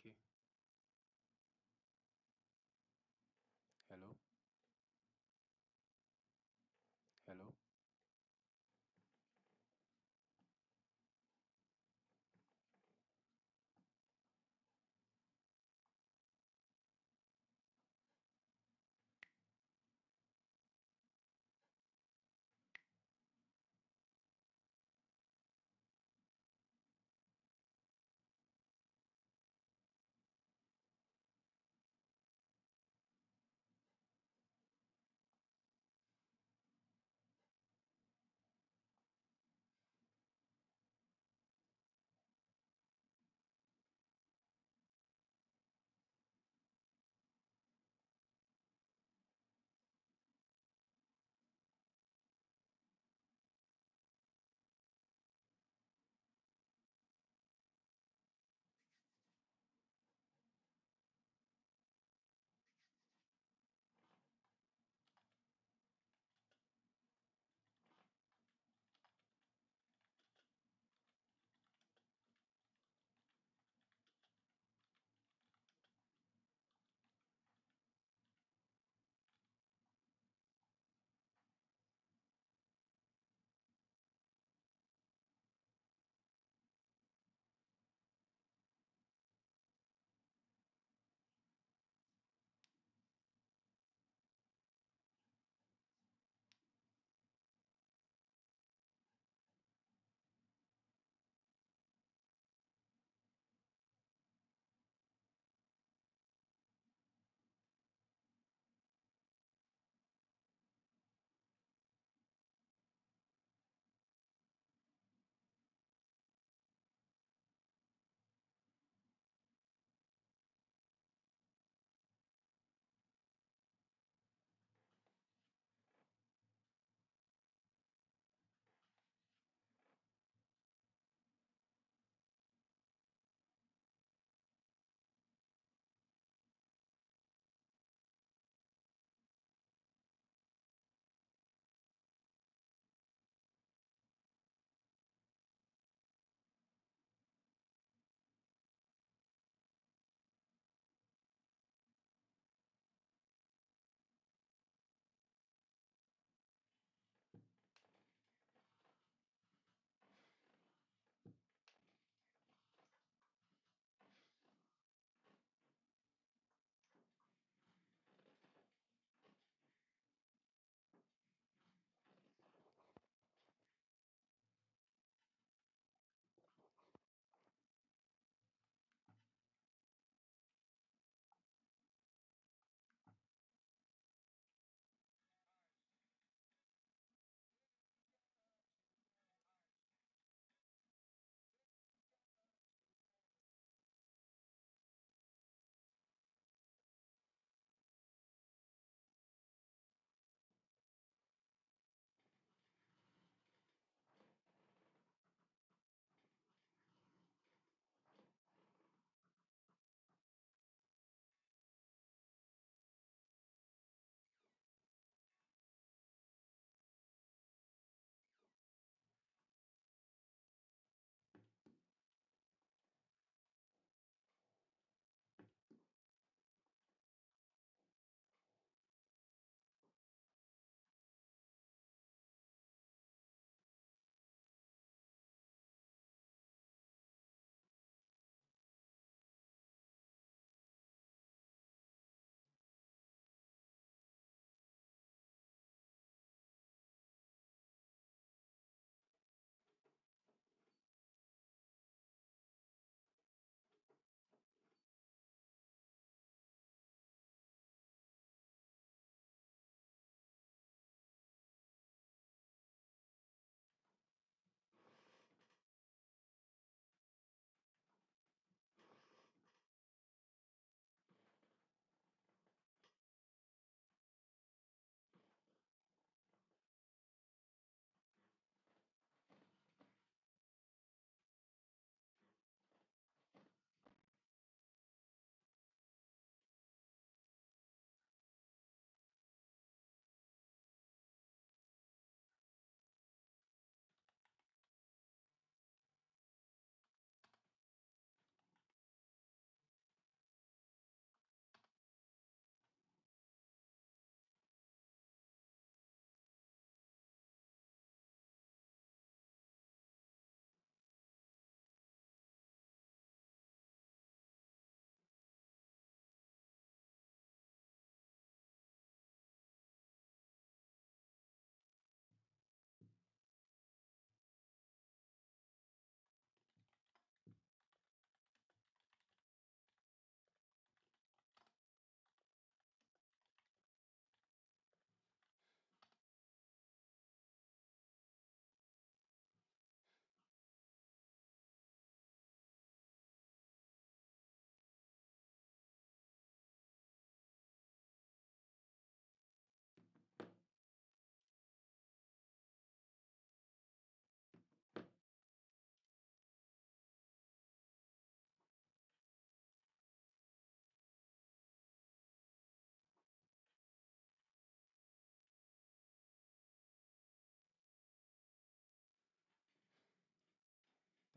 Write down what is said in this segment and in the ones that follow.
Okay. Hello. Hello.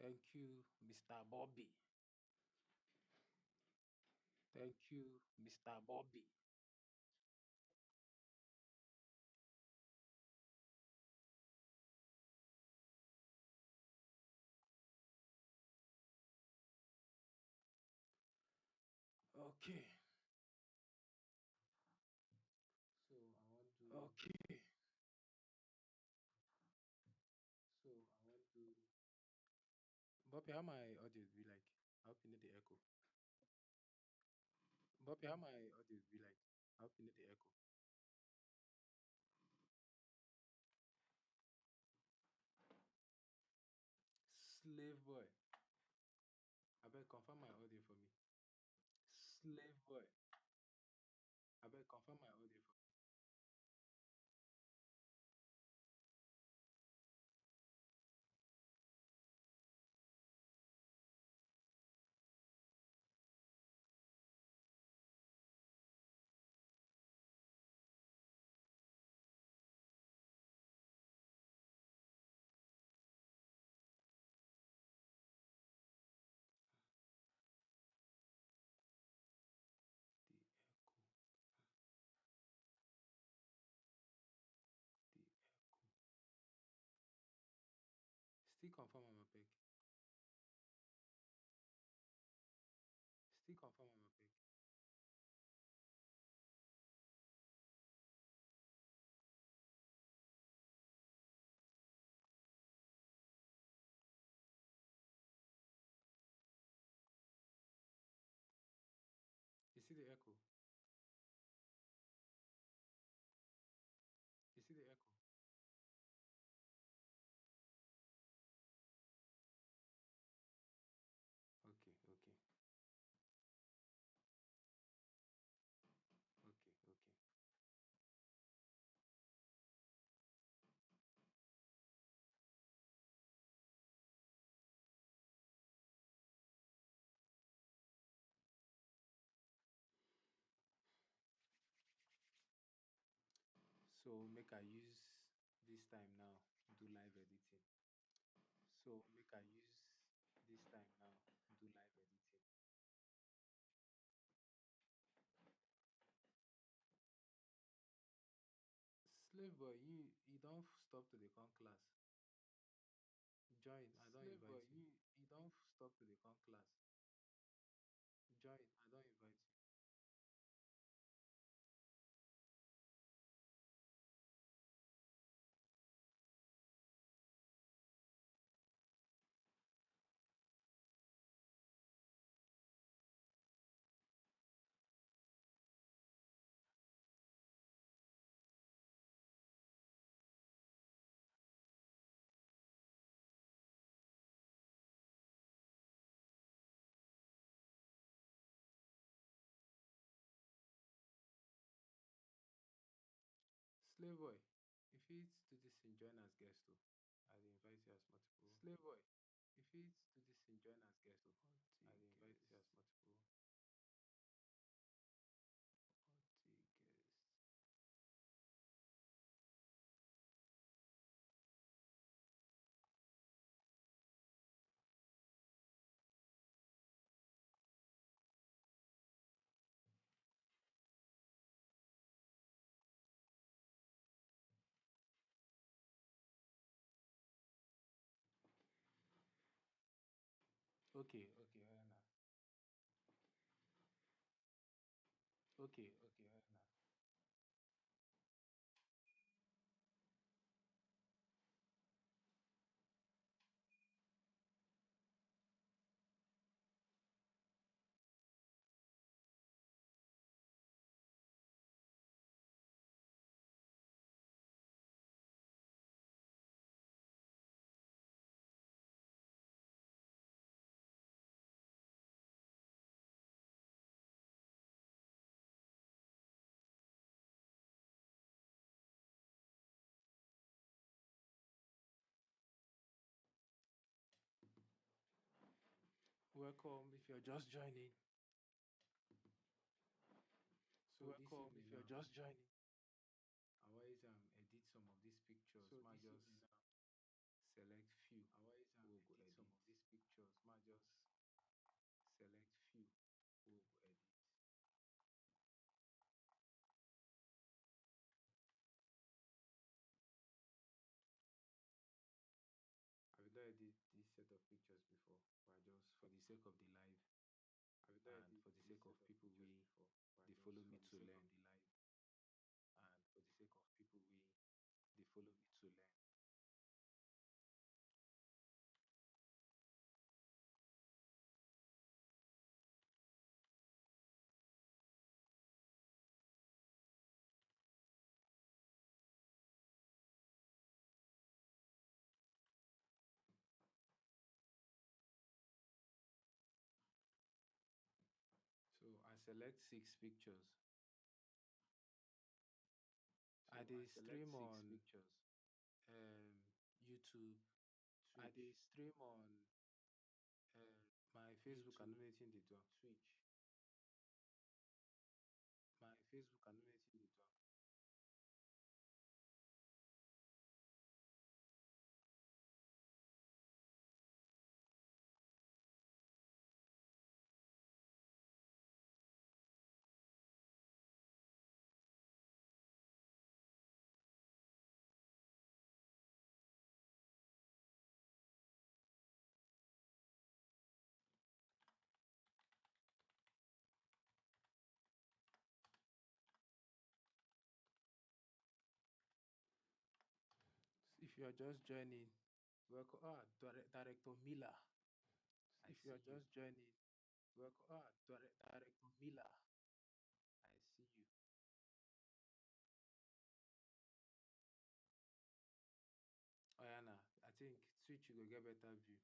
Thank you, Mr. Bobby. Thank you, Mr. Bobby. Okay. So I want to. Okay. So I want to. Bobby, how my audio be like? I hope you know the echo. Bobby, how my audio be like? I hope you know the echo. Slave boy. I better confirm my audio for me. Slave boy. I better confirm my audio for me. The echo. The echo. Still confirm my pick. Still confirm my pick. You see the echo? You see the echo? Okay, okay, okay, okay. So make I use this time now do live editing. So make I use this time now do live editing. Slave boy, you don't stop to the con class. Join, I don't Slave boy, invite you. you don't stop to the con class. Join, I don't invite you. Slave boy, if it's to this and join as guest too, I'll invite you as multiple. Slave boy, if it's to this and join as guest, I'll I'll invite invite you you as as multiple. guest. Okay, okay, now. Okay, okay, now. Welcome if you're just joining. So this Welcome evening if you're now, just joining. I always edit some of these pictures. So Ma this just evening now, select few I always who go edit some edit. of these pictures. pictures before, but just for the sake of the live Have you done and for the this sake of set of people pictures we before? But they follow just me for the to sake of learn the live. and for the sake of people we they follow me to learn. So I select 6 pictures. I So I dey select stream six on pictures. YouTube, I dey Twitch, stream on my Facebook. I YouTube, know anything they do. Twitch. My Facebook, I know anything they do. If you are just joining, welcome. Director Miller, I If you see are you. just joining, welcome. Director Miller, I see you. Oyana, I think Twitch you go get better view.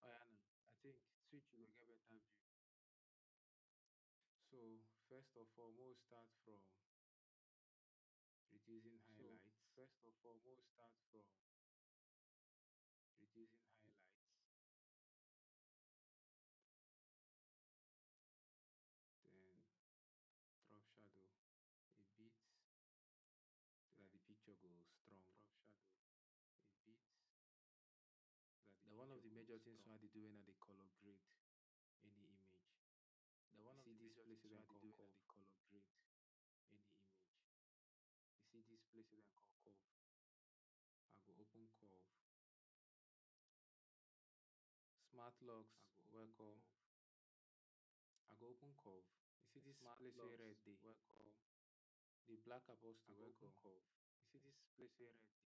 Oyana, I think Switch you will get better view. So first of all, we'll start from reducing So highlights. first of all, we'll start from reducing highlights. Then drop shadow a bit so that the picture goes strong. Drop shadow a bit so that the Then one of picture the major goes things strong. I they do when I they color grade any image. The You one of see the this major place things where I I they call do when I curve. they color grade any image. You see this place that I call curve. I go open curve. Smart I locks, go open welcome. curve. I go open curve. You see this Smart place where locks, red day. welcome. The black I apostle, go open welcome. curve. You see this place where red day.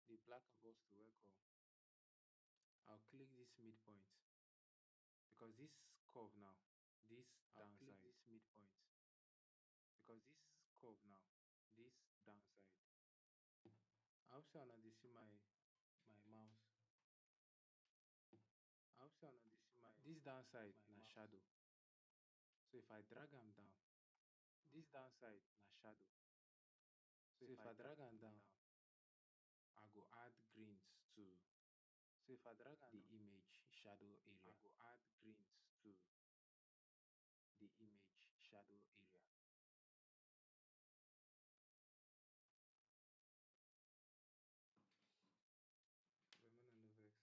The black apostle, welcome. I'll click this midpoint because this curve now, this I'll click downside. this midpoint because this curve now, this downside. I hope so now they see my mouse. I hope so now they see This downside my na mouse. shadow. So if I drag them down, This downside na shadow. So so if if I I drag drag them am down, down, I go add greens to so if I drag am the down, image shadow I area. go add greens to the image shadow area. Women and no vex. Women and no vex.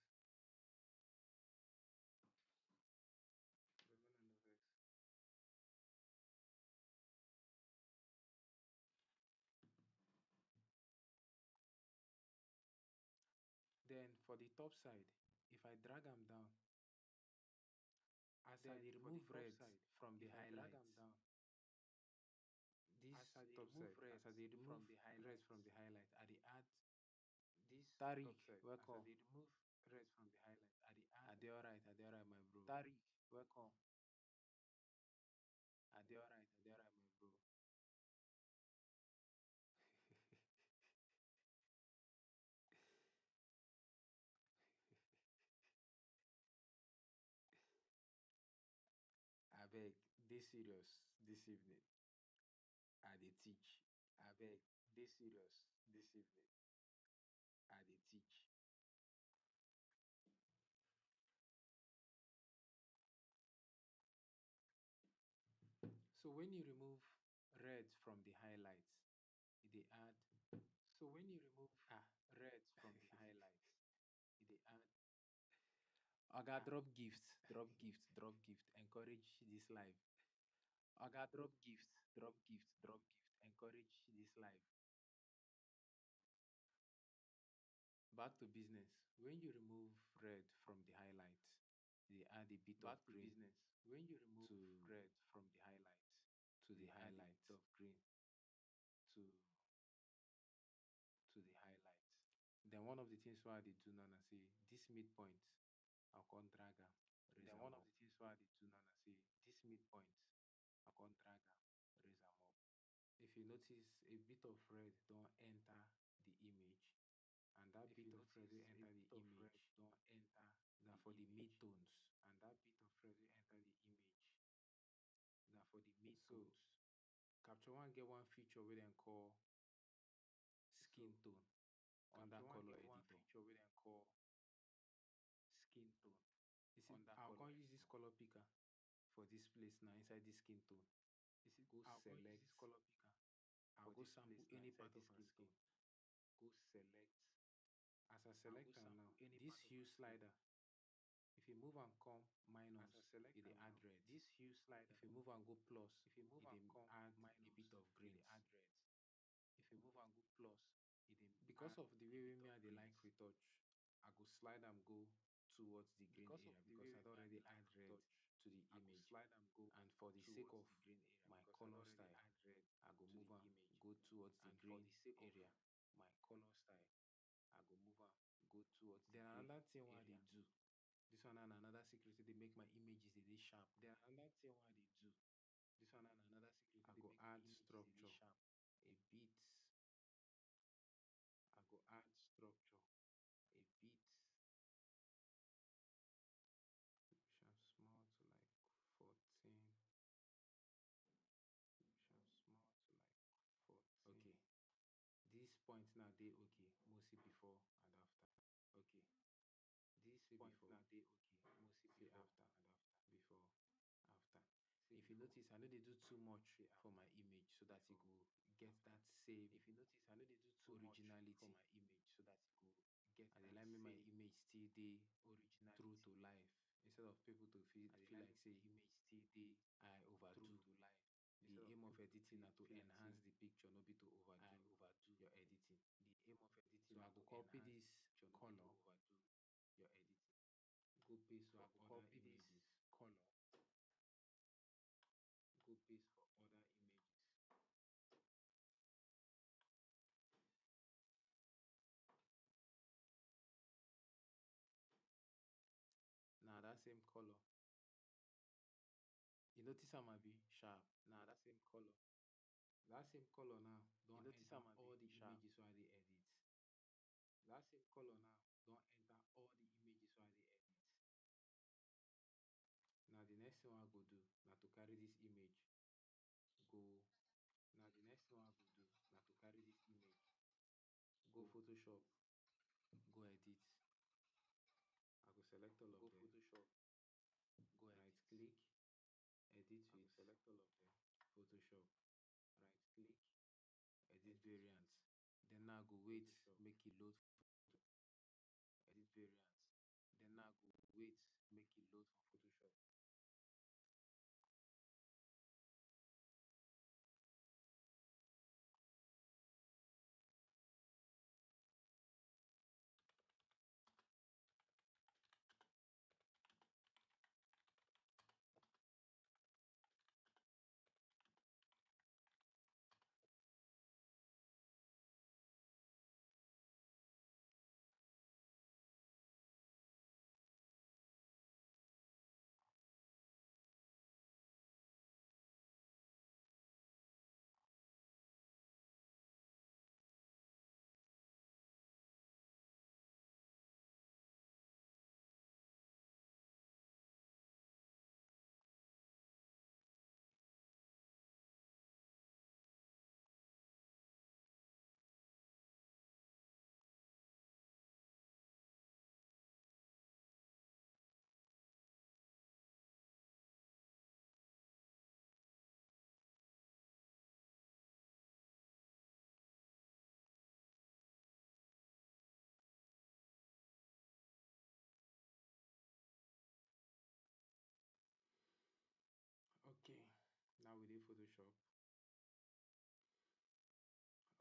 Then for the top side, if I drag them down, as I Then dey for the remove top reds side, from the if I drag am highlights, down, as this I dey top remove side, as I reds dey from remove the reds from highlights, the highlight, I dey add this top Tariq, side, as I welcome. dey remove reds from the highlight, I dey add I dey alright, my bro. Tariq, welcome. I dey alright, my bro. I beg, dey serious this evening. I dey teach. Abeg, dey serious this evening. I dey teach. So when you remove reds from the highlights, they add So when you remove ah reds from the highlights, e dey add Oga ah. drop gift, encourage this live. Oga drop gift, encourage this life. back to business. When you remove red from the highlights, they add a bit of Back to green business. When you remove to red from the highlights, to the they add a bit highlights. of green to the highlights. Then one of the things why they do now na say this midpoint, I'll come drag am, raise Then am one of up. the things why they do now na say this midpoint, I can drag am, raise am up. If you notice, a bit of red don't enter the image, and that If you bit of red will notice, a enter the bit of red image don't enter now the for the image, midtones. and that bit of red will enter the image. Now for the So midtones. Capture One get one feature we then call skin So tone under Capture One color get one editor. feature we then call skin tone You see, under I'll color come use this editor. color picker for this place now inside this skin tone. You see, Go I'll go use select. this color picker I'll for go this sample place now any inside part this of our skin skin. tone. Go select. As I I'll go select them now, sample any this part of hue our skin. slider, if you move and come As I minus, select it dey them add now, red. this hue slider, If you move and go plus, if you move it and dey come add a bit minus, of it dey greens. add red. If you move and go plus, it dey Because add of the a way bit me of I dey like greens. retouch, I go slide and go towards the green Because of area the way because I'd me I dey already like add red retouch, to the I go image. slide and go And for the sake towards of the green area my because I color already style, add red I go to move the and image. go towards the And for the green sake of area. my color style, I go move am go towards the Then green another thing what they area. do, this one and another secret, they make my images they sharp. Then another thing what they do, this one and another secret, I they go make my add images really structure sharp. a bit. I go add structure a bit. Sharp small to like 14. Sharp small to like 14. Okay. This point now they okay, mostly before and after. Okay. This See point before, now they okay, mostly see before after, and after. before, after. See If you before, notice, I know they do too much see for after, my image so that it before, go get after. that same If you notice, I know they do too much for originality. my image so that it go get And they that like me my same image still dey true originality. to life instead of people to feel And they feel like like make my say image still dey I true overdo. to life. Instead The of aim of people to editing na to feel like enhance say the picture, not be to I overdo overdo. your editing. The aim of editing So na I go to copy enhance the this picture, not be to color, overdo your editing. go paste So I for go other copy this images. color, go paste for other images. Now that same color, you notice am abi sharp. Now that same color, That same color now you don't notice enter am all abi the sharp. images where they edit. That same color now don't enter all the images where they edit. Now the next thing I go do now to carry this image go Now the next thing I go do now to carry this image, go go Photoshop, go edit. I go select all go of them, Photoshop, go right edit. click, edit I go with select all of them, Photoshop, right click, edit edit variant. with Then now go wait, Photoshop, make it load. edit variants. Then now go wait, make it load for Photoshop. Okay, now we do Photoshop.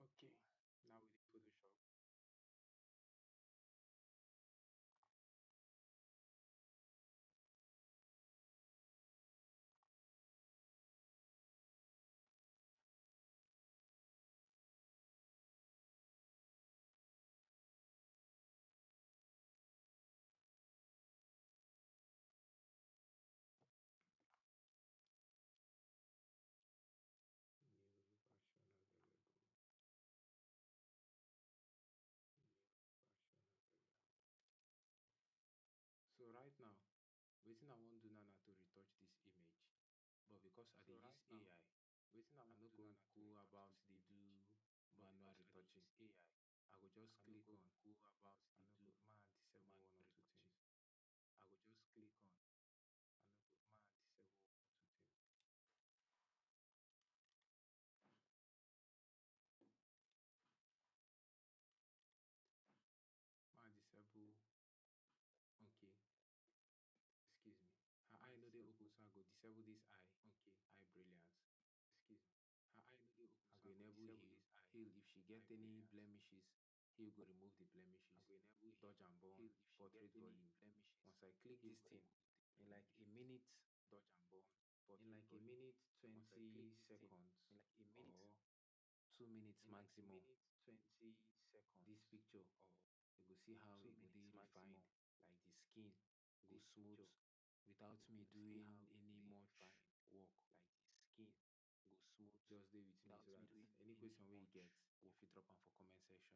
Okay, now we do Photoshop. Wetin I wan do now na to retouch dis image, but because I dey So right use now, AI, wetin I I wan no do now go na to go retouch about this dey image. do But manual because I dey retouching. use AI, I go just I no click go on, go about I dey no go do man disable manual one or two retouching. things. I go just click on, I no go man disable one or two things. Man disable, okay, excuse me. Her Man eye no dey open, disable, so I go disable this eye, okay, eye brilliance. excuse me. Her eye no dey open, I so go I go enable disable heal. this eye, Heal if she eye get any brilliance. blemishes, heal go remove the I blemishes. go enable heal. Dodge and burn, Heal if she get portrait any volume. blemishes. Once I click Heal this go thing, remove the in like a blemishes. minute, Dodge and burn, in portrait like a volume. minute Once I click 20 this thing, seconds in like a minute, or 2 minutes in like a maximum, minute 20 this seconds picture, or you go see how two it go dey minutes refined, maximum, like the skin go this smooth picture, without me you go see how doing it go any dey much refined, work. like the skin go smooth Just dey with me so without me that doing any any question wey you much get, you work. fit drop am for comment section.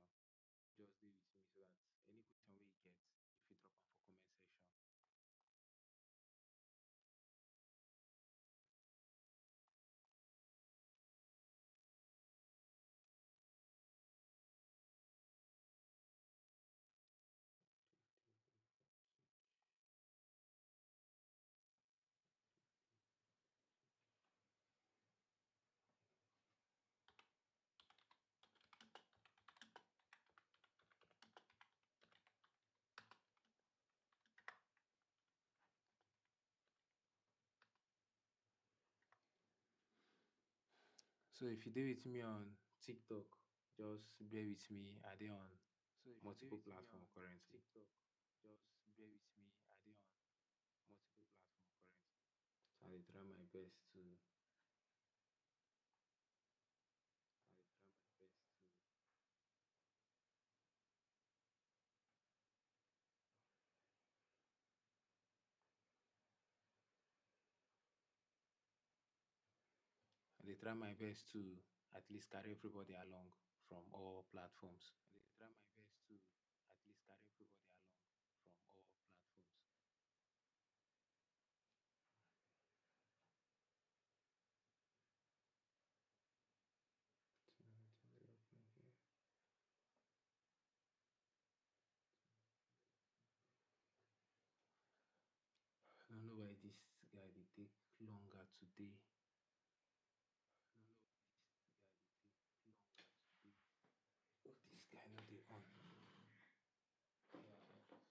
Just dey with me so that any question wey you get, you fit drop am for comment section. So if you dey with me on TikTok, just bear with me. I dey on So if you dey multiple with me platforms on currently. TikTok, just bear with me. I dey on multiple platforms currently. So I dey try my best to I dey try my best to at least carry everybody along from all platforms. I dey try my best to at least carry everybody along from all platforms. I don't know why this guy dey take longer today. I don't know why this guy dey take longer today. Oh, this guy no dey on. Oh, this guy no dey on.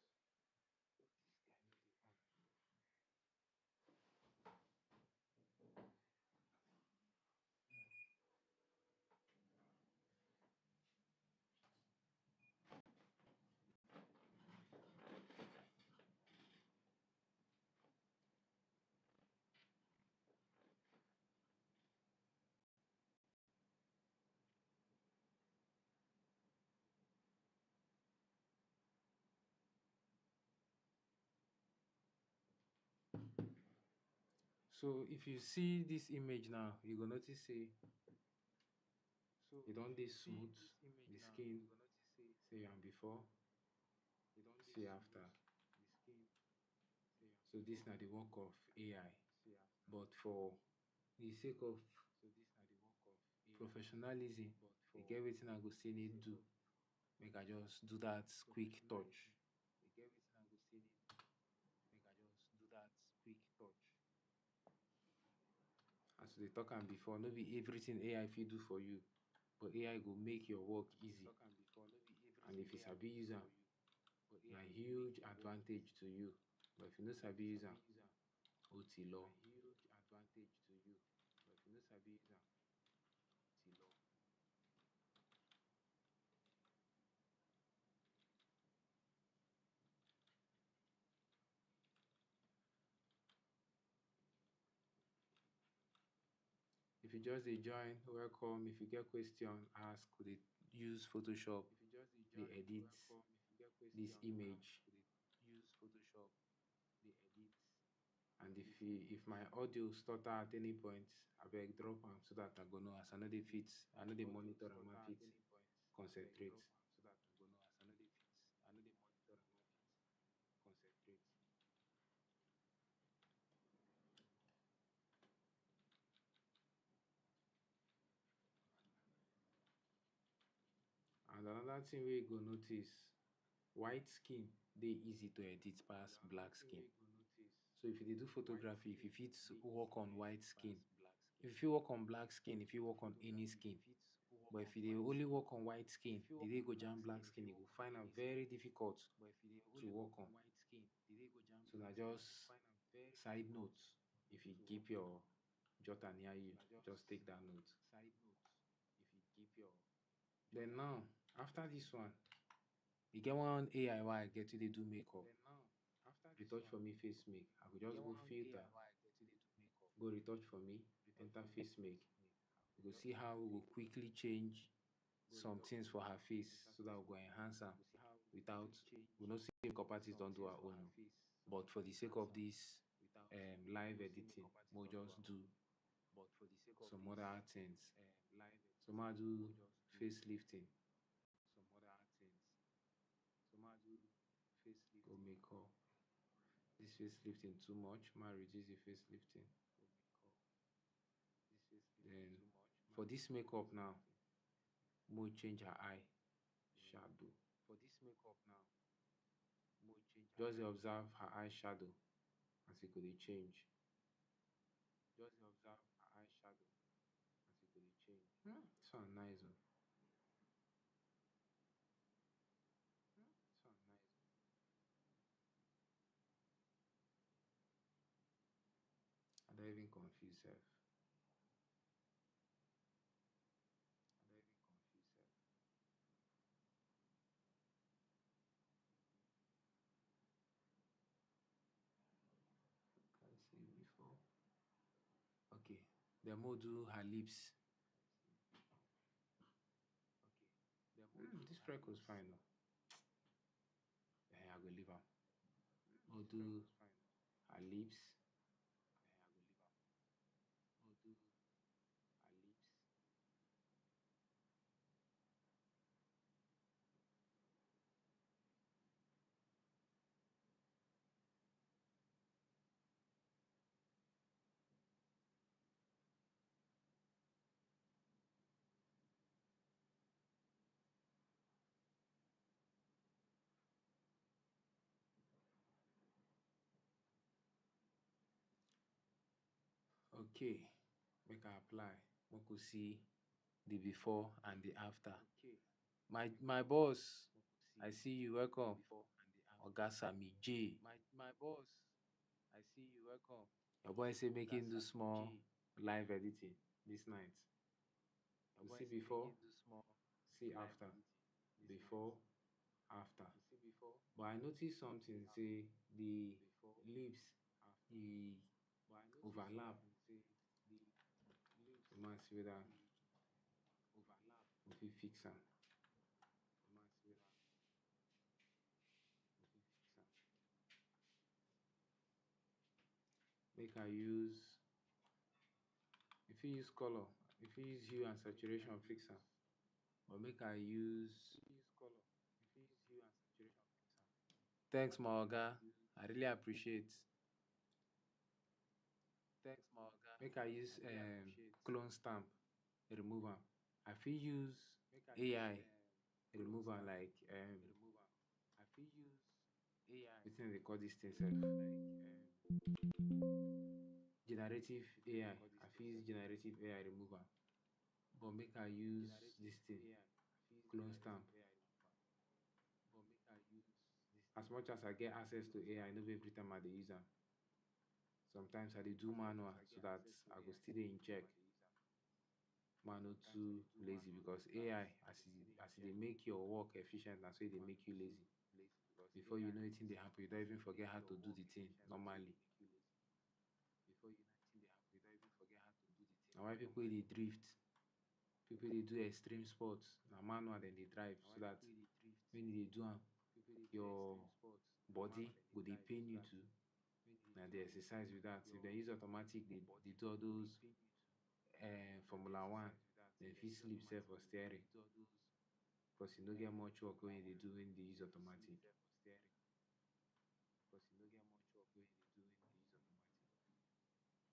So if you see this image now, you go notice say So e don if dey you see smooth, this image the now, you skin, go notice say say am before, e don dey see smooth. after. The skin, say am So this before, na the work of AI. see after. But for the sake of So this na the work of AI. professionalism, But e get for wetin I go still the need sake do. of Make I just do that quick professionalism, touch. e get wetin I go still need do. Make I just do that quick touch. As we dey talk am before, no be everything AI fit do for you, but AI go make your work As we dey easy. talk am before, no be And everything if you AI sabi fit do use am, for you, but na AI go make huge your work advantage easy. to you. But if you no And if sabi you use sabi am, use am, oti na law. huge advantage to you. But if you no sabi use am, till law. If you just dey join, welcome. If you get question, ask. We dey use Photoshop, If you just dey dey join, edit welcome. If you get this question, ask. image. We dey use Photoshop, dey edit And this if my image. audio stutter at any point, abeg drop am so that I go know as I no dey And if fit, I my no dey audio monitor am, stutter I at fit any point, abeg drop concentrate. am so that I go know as I no dey fit. I no dey monitor am, I fit concentrate. And another thing we go notice, white skin dey easy to edit And pass another black thing skin. we go notice, So if you dey do white photography, if you skin fit dey easy work to on white edit skin, pass black if skin. you fit work on black skin, So if if you you do work on any photography, if you skin. fit work But on if you dey white only skin, work on white if skin, you the work day on go black jam black skin, if skin, you you go work on find am any skin. very difficult But if you dey to only work work on on. white skin, the day go jam So na black skin, you go just find am very side difficult note. If you to keep work on. your jotter near you, So na just just take that note. side note. If you keep your Then jotter now, near you, after just this take that one, note. e get one AI wey I get to dey do makeup. Then now, after this Retouch one, for me face make. I go e get just go one filter, AI wey I get to dey do makeup. go retouch for me, Retouch enter for me face make. face make. I We go go just see go how we go filter, quickly change go some retouch things for for me, her face enter so that face we go make. enhance am We go see how we go without, quickly we change know say makeup artist some don't do things her for own her o. face so that But we for go the sake enhance of am this without live no say editing, makeup artist we'll don do just her own. do But for the sake of some this other things. live So editing, ma do we'll just do facelifting, some other things. So ma do go facelifting, make up. This facelifting too much, ma reduce the facelifting. go make up. This facelifting Then too much, ma for this reduce the makeup now, facelifting. mo change her eye Then shadow. for this makeup now, more change her Just dey eye observe shadow. her eye shadow as e go dey change. Just dey observe her eye shadow as e go dey change. This one nice o. This one nice. I don't even confuse sef. I don't even confuse sef. Can I see before? Okay. Then mo do her lips. Okay. Then more do This her freckles lips. fine o. I go leave am. Mo This do freckles fine. her lips. I go leave am. More do her lips. Okay. Make I apply. Make we see the before and the after. Okay. My boss, Make we I see see you. the Welcome. before and the after. Oga Sami J. My boss, I see you. Welcome. Your boy say make Oga him do Sami small J. live editing this night. Your You boy see say make before, him do small see live after. editing this night. Before, after. You see before, But I noticed see something, after. say the Before, lips, after. e But I noticed overlap. something say the lips, The man see whether the overlap. we fit fix am. The man see whether we fit fix am. Make I use, if you use color, if you use hue and Make I saturation, fix am. use, But make I use. if you use color, if you use hue and saturation, fix am. Thanks, my Make I oga. use, I really appreciate. thanks, my oga. Make I I use really appreciate. clone stamp, remove am. I fit use Make I use AI, clone remove am stamp, like remove am. I fit use AI, wetin they call this thing sef? remove am like Generative wetin dem dey AI. call I this thing fit use sef? generative AI remove am. But make I use Generative this thing, AI. I fit use clone generative stamp. AI remove am. But make I use this As thing, much as I get access to clone AI, stamp. no be every time I dey use am. Sometimes I dey do As much as manual I so get that access to I go AI, still no be dey in every time check. I dey use am. Man, no Sometimes I too dey do lazy manual because so that AI, I go still dey in as e check. dey make your work efficient, na so e dey Man, make you too lazy. lazy because Before you AI, know wetin dey happen, you don as e even dey forget make how your to do work the thing efficient, na so e dey normally. make you lazy. Before you know wetin dey happen, you don't even forget how to do the thing Na why people normally. dey drift, people dey do extreme sports, na manual dem dey drive Na so why that people dey drift, when you dey do am, people dey do extreme your sports, na manual body dem dey go dey drive pain so you that too. when you dey Na do the am, exercise with that. If your dem use automatic, they body do all go dey those pain you too. Na the Formula One, exercise with that. dem If dem fit use sleep sef automatic, for they steering dey do all those because you no get much work Formula when you dey One. do when you dey use Dem fit sleep automatic. sef for steering because you no get much work when you dey do when you dey use automatic.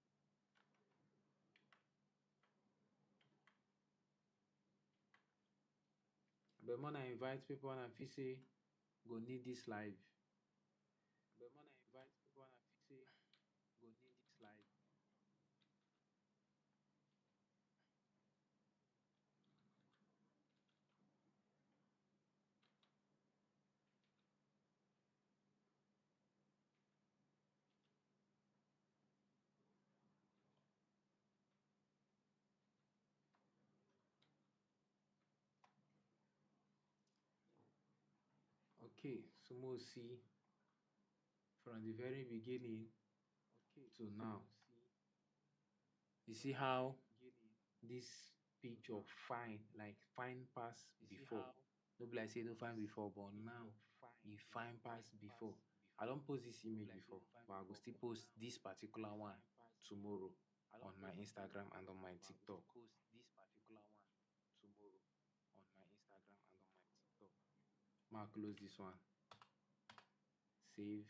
Abeg But when I invite people and I feel say go need this live. But when I invite people and I feel say go need this live. Okay, so we'll see from the very beginning Okay, to so now. we'll see You from see the very how beginning this to picture now. fine, like fine pass You see before. how No be like say no fine this before, but picture now fine, e like fine pass fine before. pass I before. don't post this No be image like say before, no fine but I go before, still but post now this particular e one fine pass before. tomorrow I don't on my post this image Instagram and before, on my but I go still TikTok. post this particular one tomorrow on my Instagram and on my TikTok. Ma close this one, save,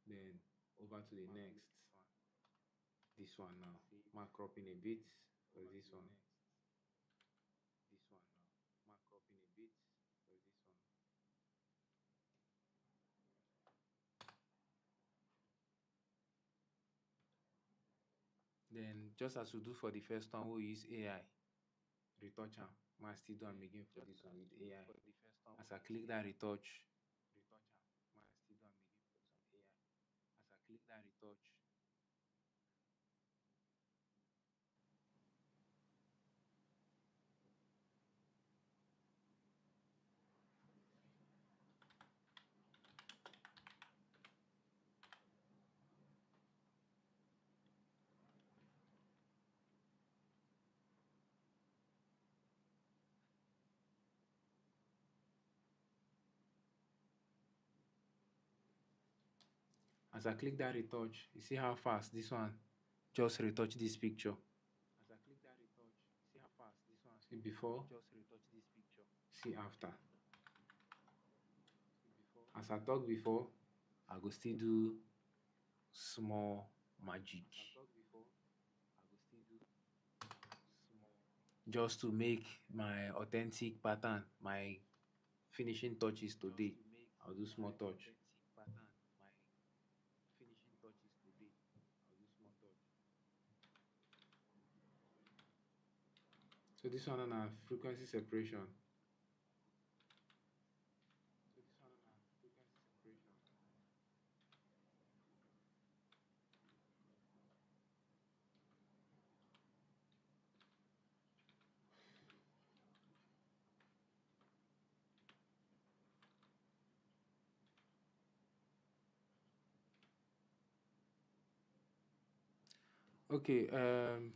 then over to the Ma close next. this one, This one now. save, Ma crop in a bit for over to this the one. next. This one now. Ma crop in a bit for this one. Then just as we do for the first one, we use AI. Retouch am. Ma still do am Then again for just this one as with we do AI. for the first one, As we I use click that AI. retouch, Retouch am. Ma still do am again for this one AI. As I click that retouch, as I click that retouch, you see how fast this one just retouch this picture. as I click that retouch, you see how fast this one See before, just retouch this picture. see after. See before, As I talk before, I go still do small as I magic talk before, I go still do small just to magic. make my authentic pattern, my finishing touches Just today. to make I'll do small my touch. authentic pattern, my finishing touches today. I'll do small touch. So this one na frequency separation. So this one na frequency separation. Okay,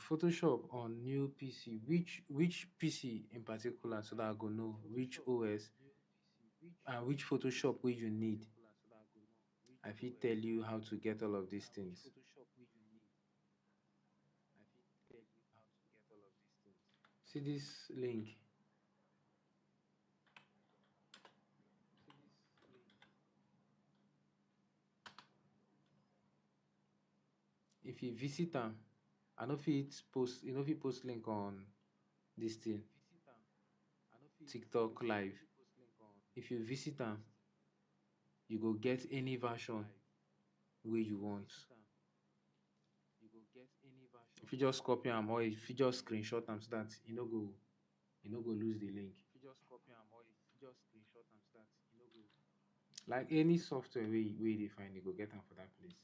Photoshop on new PC. Which PC in particular, so that I go know which Photoshop on OS new PC. Which and which PC Photoshop wey you in need. particular so that I go know which I fit tell OS you how to get all of these and which things. Photoshop wey you need. I fit tell you how to get all of these things. See this link. See this link. If you visit am, I no fit post. You no fit post link on this If you thing. visit am, I no fit TikTok post. You no live. fit post link on If you visit am, this thing. you go get any TikTok version live. wey you If you want. visit am, you go get any If version you just copy wey am you or want. if you just screenshot am so that you no go lose the link. If you just copy am or if you just screenshot am start, you no go Like any software wey you dey find, you go get am for that place.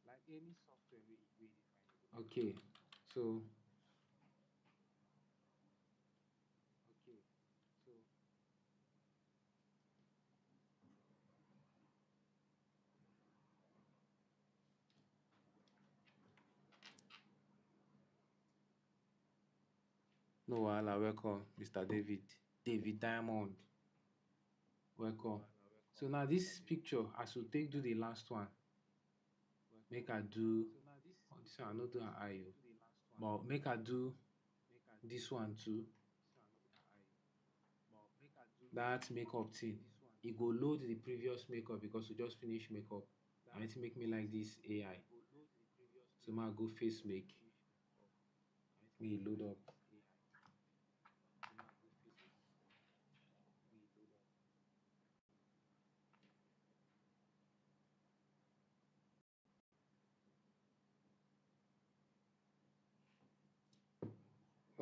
like any software wey you dey find, you go get am for Okay, that place. so Okay, so no wahala. Welcome, Mr. David. David Diamond. no Welcome. wahala. So Welcome, now Mr. this picture, as we David take do the Diamond. last one, make Welcome. I do. So now this Oh, this one I picture, no do as an we take eye, do the last one, but make I do make I do this one too. this one no be eye. But make I do That makeup thing, this one e too. go load the previous makeup because we just finish makeup. And That it make me makeup like thing, this AI. e go load the previous So ma makeup go face because we make finish makeup. And it me make me load like up. this AI. So now go face make.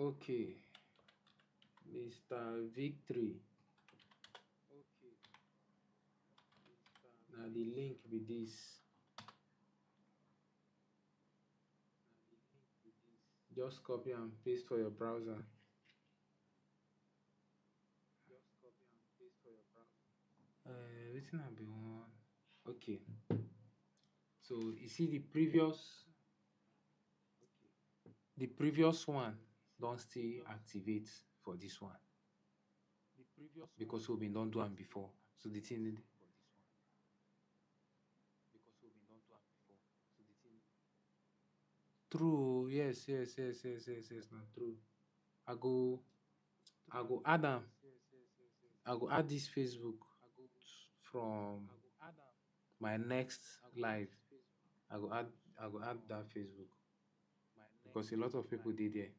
Okay, Mr. Victory. Now the link with this. Just copy and paste for your browser. Wetin I be one. Okay. So you see the previous one don't still activate for this one because we been don't do am before. So the thing true. Yes, yes, yes, yes, yes, yes, not true. I go I go add am. I go add this Facebook from my next live. I go add I go add that Facebook because a lot of people did there.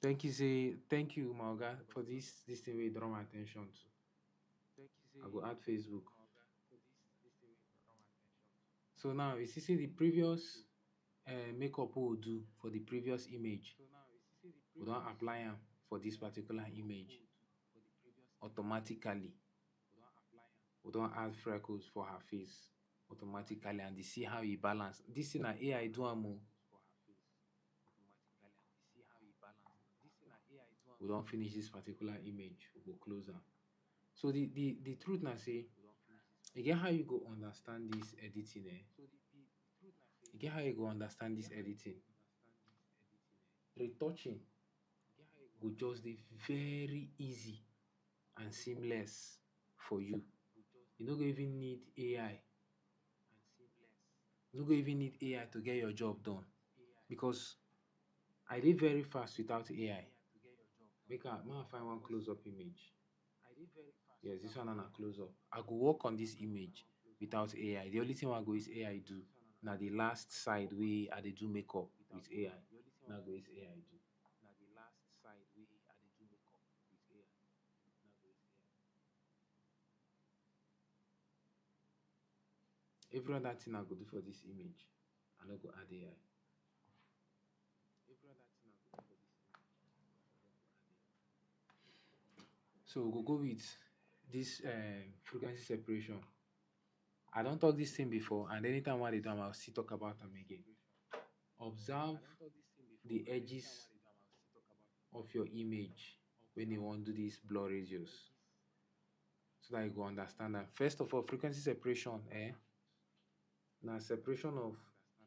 Thank you, my oga, for this thing wey you draw my attention to. I go add Facebook. So now you see the previous makeup we do for the previous image, we don apply am for this particular image automatically. We don add freckles for her face automatically, and you see how e balance. This thing na AI do am o. We don finish this particular image, we go close am. So the truth na say e get how you go understand this editing e get how you go understand this editing. Retouching go just dey very easy and seamless for you. You no go even need AI. You no go even need AI to get your job done because I dey very fast without AI. Make I find one close up image. Yes, this one na close up. I go work on this image without AI. The only thing wey I go use AI do na the last side wey I dey do makeup with AI. Na I go use AI do. Every other thing I go do for this image, I no go add AI. So we go go with this frequency separation. I don talk this thing before, and anytime I dey do am, I will still talk about am again. Observe the edges of your image when you wan do this blur radius, so that you go understand am. First of all, frequency separation na separation of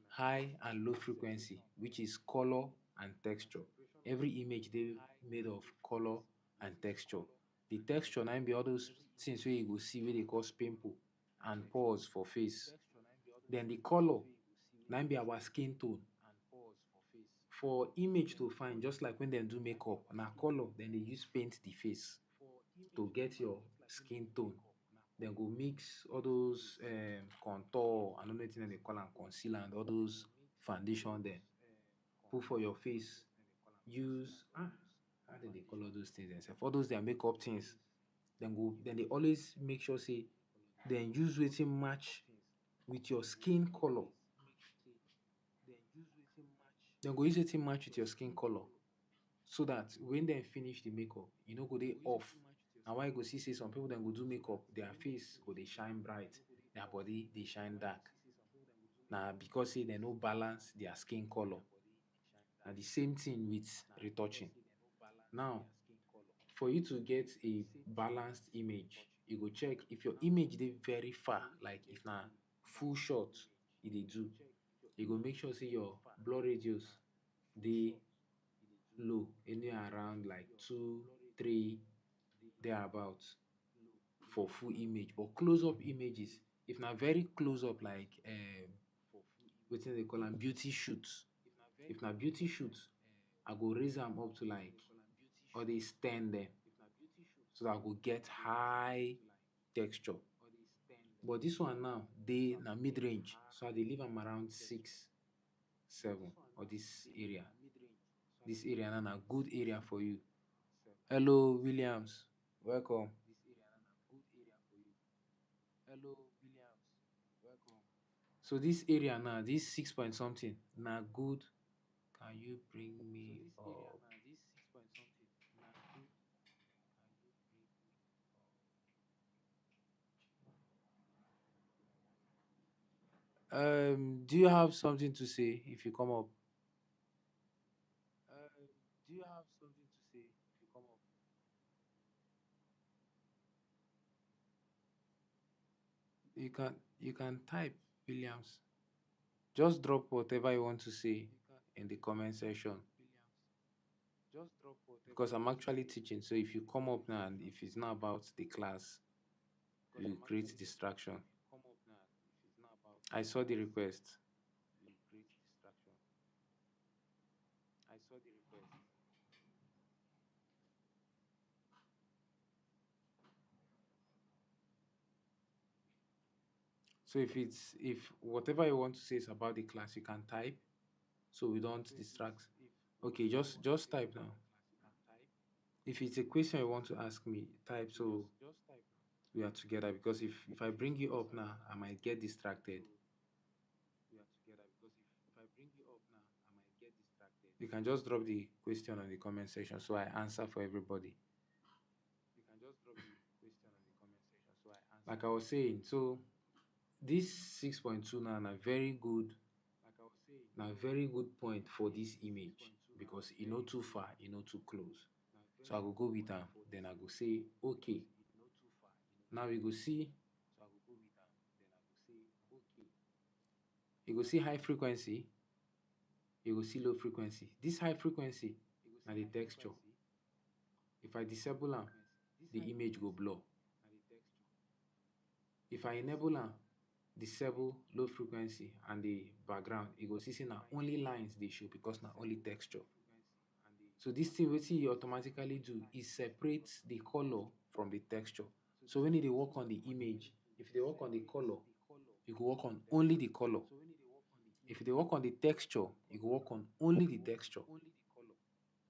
high and low frequency, which is color and texture. Every image dey made of color and texture. The texture na im be all those things wey you go see wey dey cause pimple and pores for face. Then the color na im be our skin tone. For image to fine, just like when dem do makeup, na color dem dey use paint the face to get your skin tone. Dem go mix all those contour, I no know wetin dem dey call am, concealer, and all those foundation dem put for your face. Use how dem dey call all those things dem sef? All those their makeup things. Dem dey always make sure say dem use wetin match with your skin color. Dem go use wetin match with your skin color, so that when dem finish the makeup, e no go dey off. Na why you go see say some people dem go do makeup, their face go dey shine bright, their body dey shine dark. Na because say dem no balance their skin color. Na the same thing with retouching. Now, for you to get a balanced image, you go check if your image dey very far, like if na full shot you dey do, you go make sure say your blur radius dey low, anywhere around like 2, 3, thereabout for full image. But close up images, if na very close up, like wetin dey call am, beauty shoot. If na beauty shoot, I go raise am up to like all these 10 dem, so that I go get high texture. But this one now dey na mid range, so I dey leave am around 6, 7, or this area. This area now na good area for you. Hello, Williams. Welcome. So this area now, this 6 point something, na good. Can you bring So me this area up? now, this 6 point something, now two. Can you bring me up? Do you have something to say if you come up? Um, do you have something to say if you come up? You can type Williams. Just drop whatever you want to say in the comment Type section Williams. Just drop whatever because you I'm want to actually say teaching. So if you in the come up comment now and section. if it's not about the class, Because you I'm create actually teaching. So distraction. if you come up now, if it's not about the I saw the class, request. you create distraction. I saw the request. So if whatever you want to say is about the class, you can type so we don't So distract. if Okay, whatever you want to just say is type about now. the class, you can type. If it's a question you want to ask me, type Okay, so just type now. we are together because if I If it's bring a you up question you now, want to I ask might me, get type distracted. so we are together. Because if I bring you up now, I might get distracted. You can just drop the question on the comment section so I answer for everybody. You can just drop the question on the comment section so I answer Like I for was saying, everybody. so this 6.2 now na very good Like I was saying, na so very good point for this this image 6.2 now na because e no very too good far, e no too close. na So I very go good go with point am. for Then this I go image say, because okay. e no too far, e no too Now we go close. see, So I will go with am. Then I go say, okay. you go see high frequency, you go see low frequency. This high frequency You go na see the high texture. frequency, If I na low disable am, frequency. This high the image go frequency, blur. na the texture. If If I I enable disable am, am, the image disable go low blur. frequency and the background, you go see say If na I only enable am, lines dey show because na only disable texture. low frequency and the So this thing background, wetin you you go see say na automatically only do lines is dey show separate because na the only color texture. from the texture. So So this when thing you dey wetin work you on the automatically image, do if you is dey work on the separate color, the color you go work from on the only texture. the color. So when you dey work on the If you image, dey work on the you dey work on texture, the you go color, work on only you the go work on texture. only the color.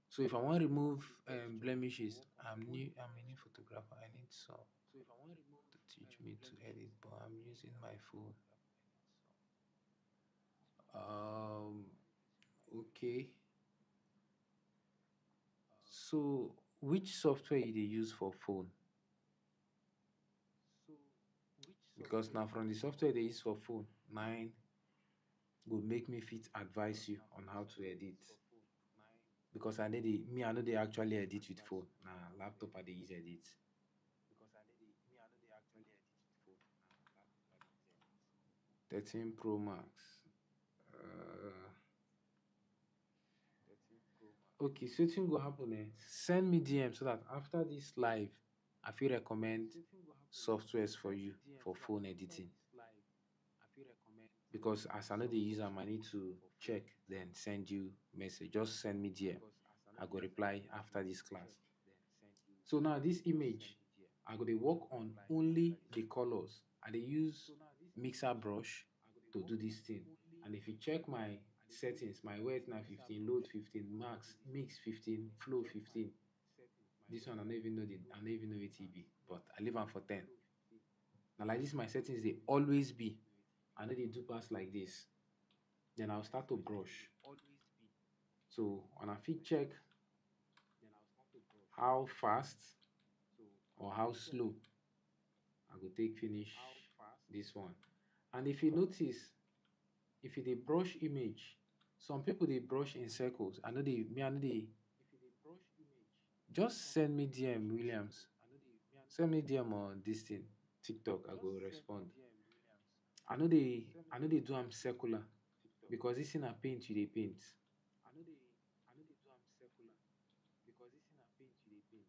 So if I So want if I work remove on the texture, you go blemishes, work on I'm only new. the I'm a new texture. photographer. I need some So if I want to remove to teach me to blemishes, edit, but I'm I'm using a my new phone. photographer. I need some. Um. Okay. So which software you dey use for phone? So which Because software now you dey from the use for software they phone? use for phone, mine go make me fit advise Because you now on from the how to software they edit. use for phone, mine Because I know they go make actually me edit with advise phone. you on Nah, how to laptop I edit. dey use edit. Because I know they actually edit with phone. Nah, laptop I dey use edit. 13 Pro Max. Uh, 13 Pro Max. okay, so wetin go happen send me DM so that after this live, I fit Okay, recommend so wetin go happen softwares for send you me DM for so that phone after editing. this live, I fit recommend Because as I know they use softwares them, I for need you to for phone check, editing. then send you message. Just send me DM. Because as I know I they go use them, I reply need after to this check class. then send you So now message. this Just send image, me DM. I go dey I work go on reply after only this the class. colors. I dey use So now this mixer image, brush I go dey to work do on this thing. only And if you the check colors. my I dey use settings, my weight now mixer 15, brush load 15, to do max, this thing. mix And 15, if you flow check my 15. settings, my This weight one now 15, I load don't even know 15, it max, be, but mix I leave am 15, for 10. flow 15. Now like this my This settings one they now I always don't be. even know it be. I know they do pass like this. Then I'll Like start this to my settings brush. they always be. So on a This fit my check settings. Then I'll start to brush. how fast So on or a how fit check slow I go take finish how fast this one. And or if you how notice, if you dey brush image, some people they brush in circles. I know they if you dey brush image, just some send people me dey brush DM in Williams. circles. I know they me and Send me DM on this thing. TikTok, I just go send me respond. DM Williams. Send me I know they DM do on am circular TikTok. because this in a paint you they paint. I know they do am circular because this in a paint you dey paint.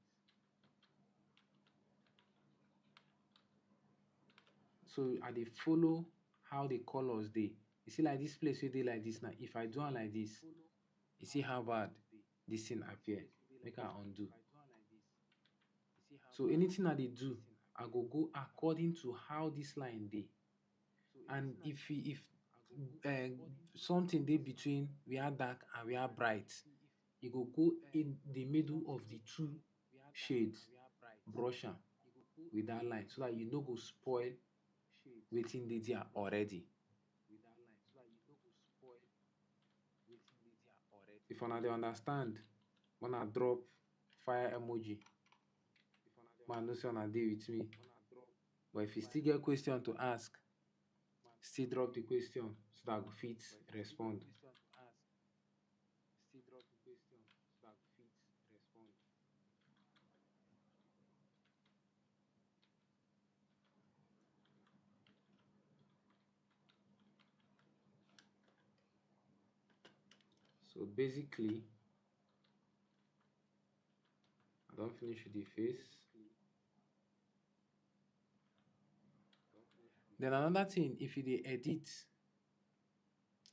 So I they follow how the colors they. You see like this place where they like this now. If I do So am I like dey this, follow you see how the how bad colors dey. this You thing see like this appear. place wey dey like Make this I now. undo. If I do am like this, you see how So bad anything that they this do, thing I appear. go go Make I according undo. to how this line they. So And anything that they do, if I go go uh, according to something how they this line between dey. we are dark and we are And bright, if you go go um in the middle something of dey the two between we are dark and shades, we are bright, brush am you go go with in that the line so that you middle no of go the two spoil shades, waiting they there brush am already. with that line so that you no go spoil wetin dey there already. If una dey understand, una drop fire emoji. Man, no say una dey with me. But if you still get question to ask, still drop the question so that I go fit respond. So basically, I don't finish with the face. Then another thing, if you dey edit,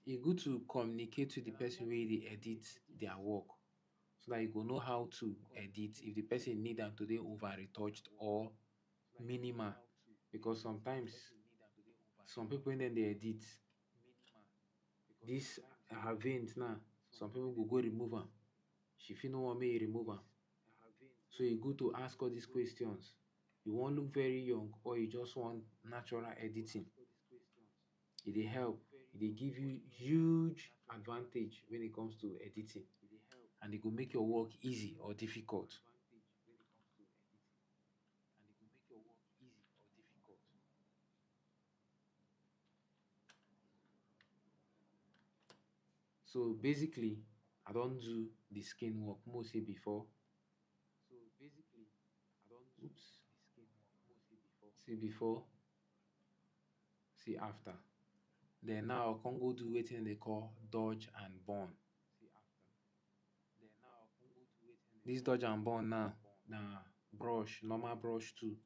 e good to communicate with the person wey dey edit their work so that you go know how to edit if the person need am to dey over retouched or minimal. Because sometimes some people when dem dey edit, this her veins now, some people go remove am. She fit no want make you remove am. So e good to ask all these questions. You wan look very young or you just want natural editing. E dey help. E dey give you huge advantage when it comes to editing, and e go make your work easy or difficult. So basically, I don do the skin work mostly before. Oops. See before, see after. Then now I come go do wetin they call dodge and burn. This dodge and burn now na brush, normal brush too.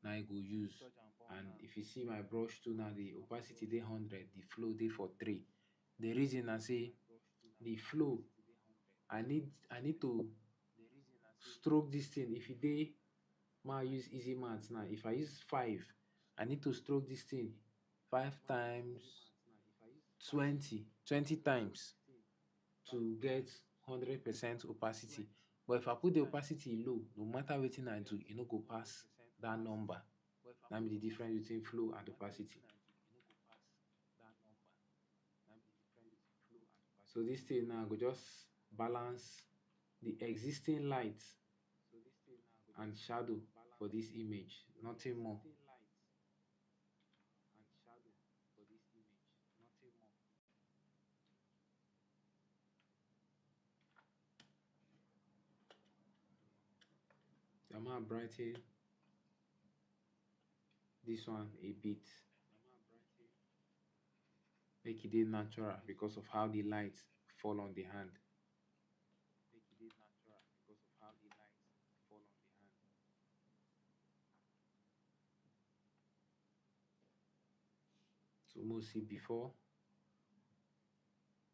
Now I go use. And if you see my brush too now, the opacity dey 100, the flow dey for 3. The reason I say the flow, I need to stroke this thing. If you dey, ma use easy maths now. If I use 5, I need to stroke this thing 5 times 20 times to get 100% opacity. But if I put the opacity low, no matter wetin I do, e no go pass that number. That be the difference between flow and opacity. So this thing now go just balance the existing light and shadow for this image, nothing more. So I'm gonna brighten this one a bit, make it dey natural because of how the light fall on the hand. So we'll see before,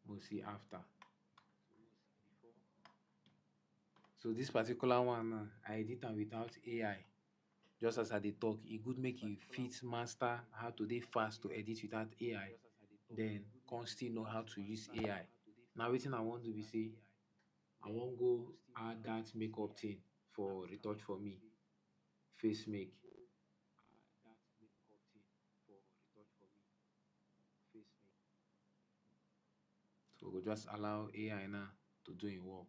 we'll see after. So this particular one now, I edit am without AI. Just as I dey talk, e good make you fit master how to dey fast to edit without AI, then come still know how to use AI. Now wetin I wan do be say, I wan go add that makeup thing for RETOUCH4ME face make. So we'll just allow AI now to do im work.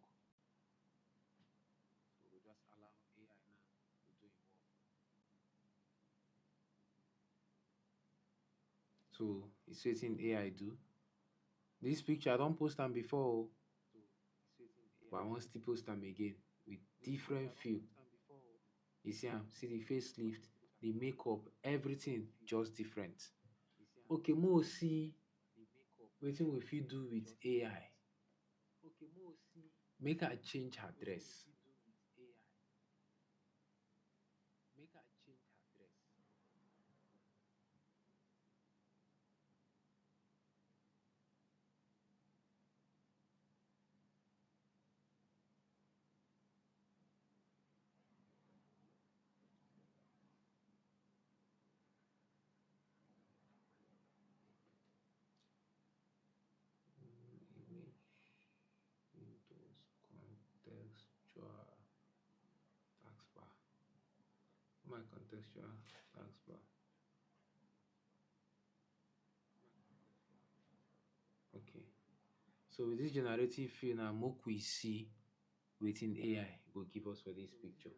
So it's wetin AI do. This picture I don post am before o, but I wan still post am again with different feel. You see am, see the facelift, the makeup, everything just different. Okay, make we see wetin we fit do with AI. Make I change her dress. Image, Windows, contextual taskbar. My contextual taskbar. Okay. So with this generative field now, make we see wetin AI go give us for this picture.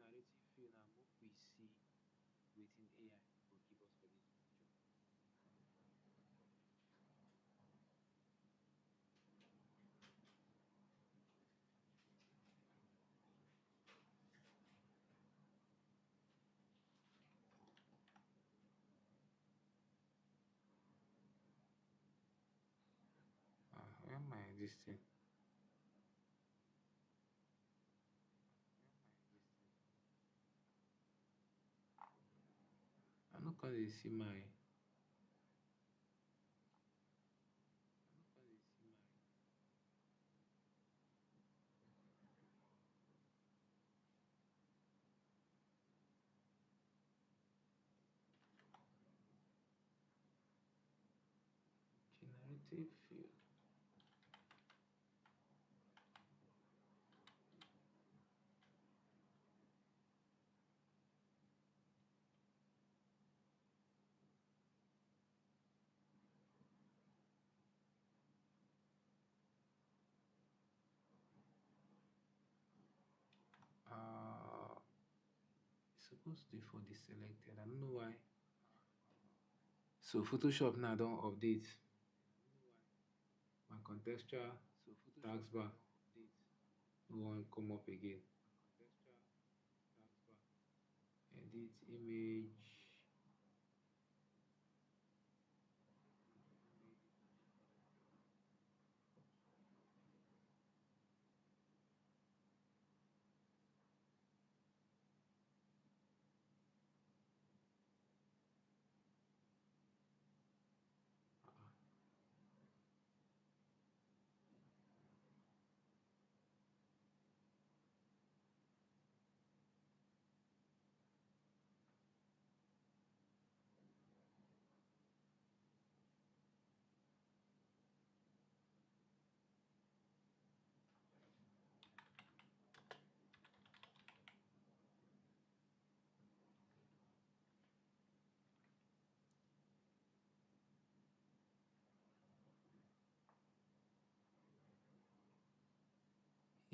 Where am I this thing? I no come dey see my generative field. It's supposed to be for the selected. I don't know why. So Photoshop now don't update my contextual taskbar. No one come up again. Edit image.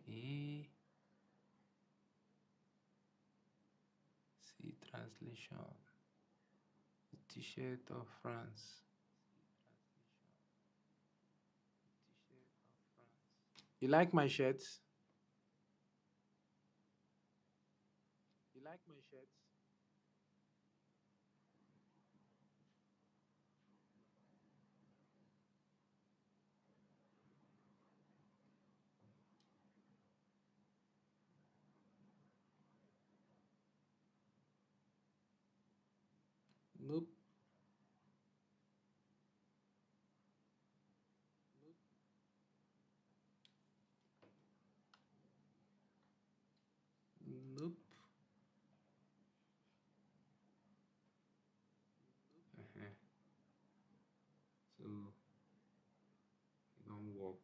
Eh, see translation. The T-shirt of France. You like my shirts? You like my shirts? Nope. Nope. Uh-huh. So it don't work.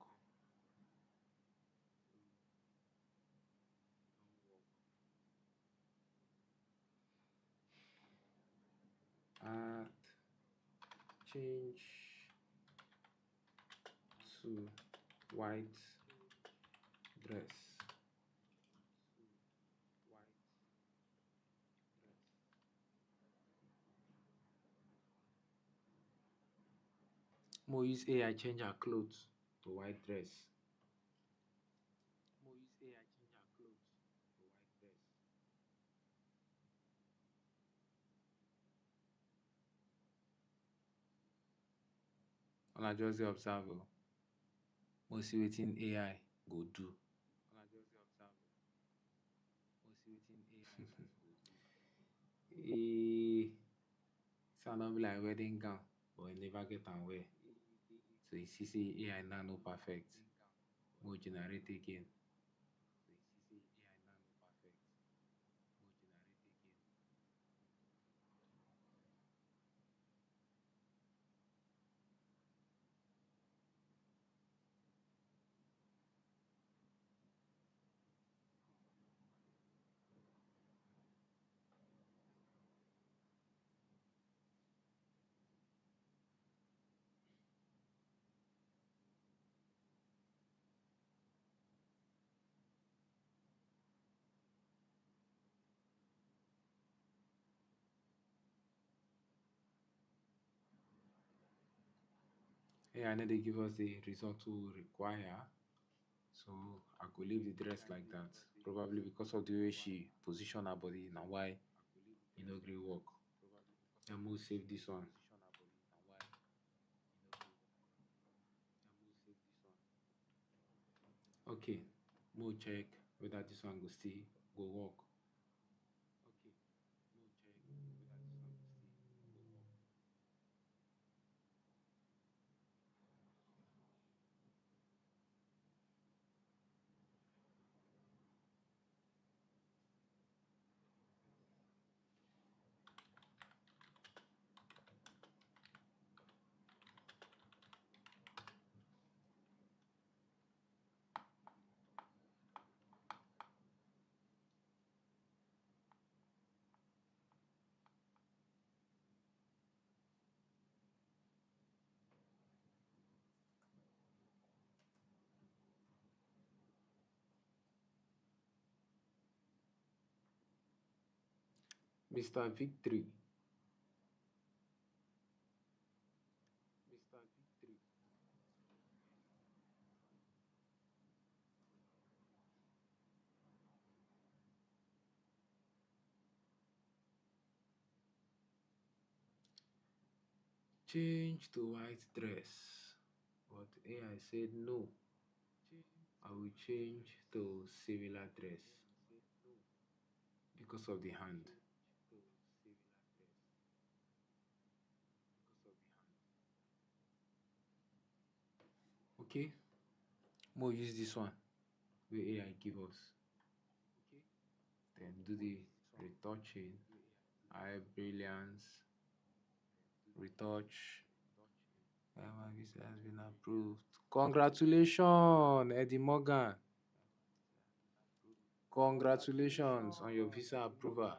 Add change to white dress. Mo use AI change her clothes to white dress. And I just dey observe o. Mo see wetin AI go do. Eh, sound be like wedding gown, but e never get am wear. So you see say AI now no perfect. Mo generate again. AI no dey give us the result we require, so I go leave the dress like that. Probably because of the way she position her body, na why e no gree work. And mo save this one. Okay, mo check whether this one go still go work. Mr. Victory, change to white dress. But AI said no, I will change to similar dress because of the hand. Okay, more use this one where AI give us. Then do the retouching, eye brilliance, retouch. My visa has been approved. Congratulations, Eddie Morgan. Congratulations on your visa approval.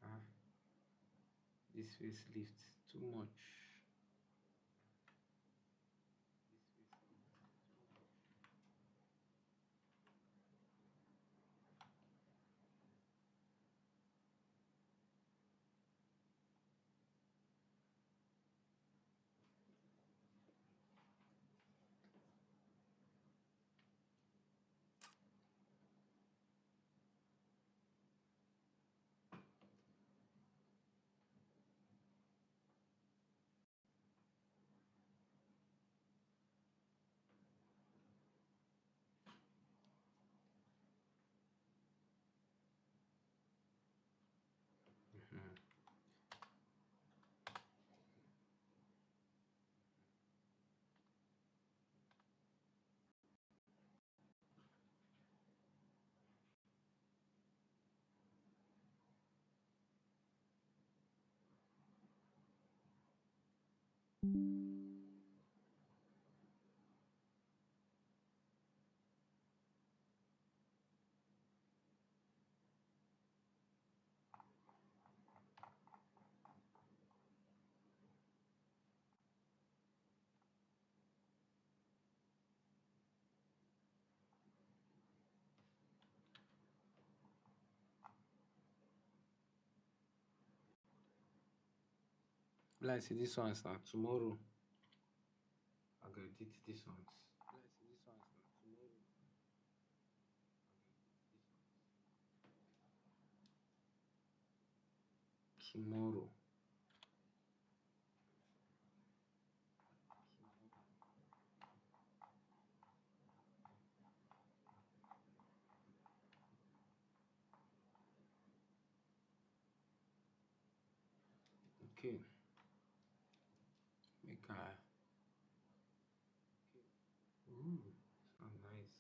Ah, this facelift too much. Mhm. Like see this one's now tomorrow. I go edit this ones. Tomorrow. Okay. Make I. Ooh, so nice.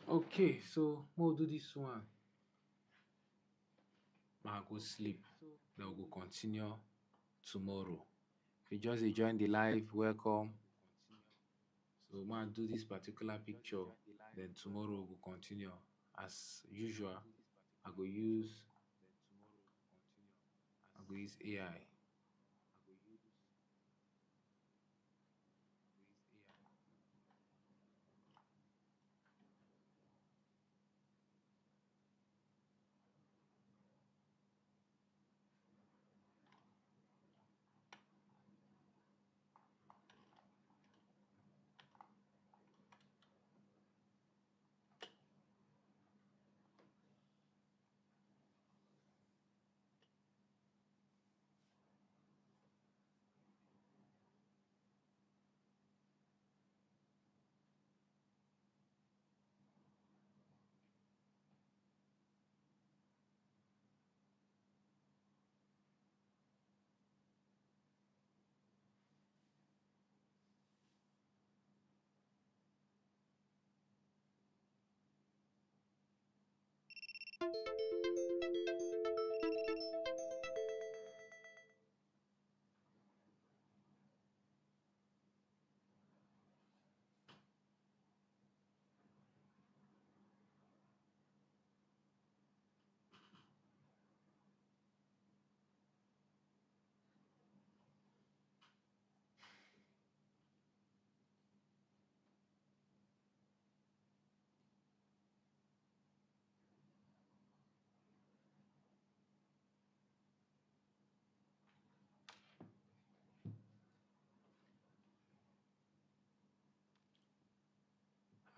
Okay, so we'll do this one. I go sleep. Then we'll go continue tomorrow. If you just join the live, welcome. So man, do this particular picture. Then tomorrow we'll continue. As usual, I go use AI.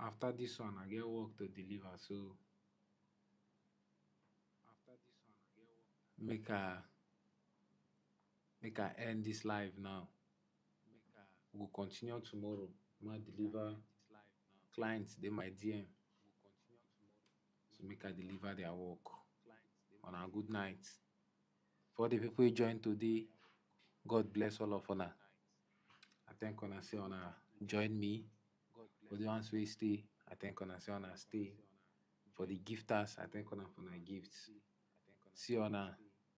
after this one I get work to deliver, so make I end this live now. We will continue tomorrow. Ma deliver clients they my DM, so make I deliver their work. On a good night. For the people who join today, God bless all of una. I thank una say una join me. For the ones who stay, I thank una say una stay. For the gifters, I thank una for my gifts. See una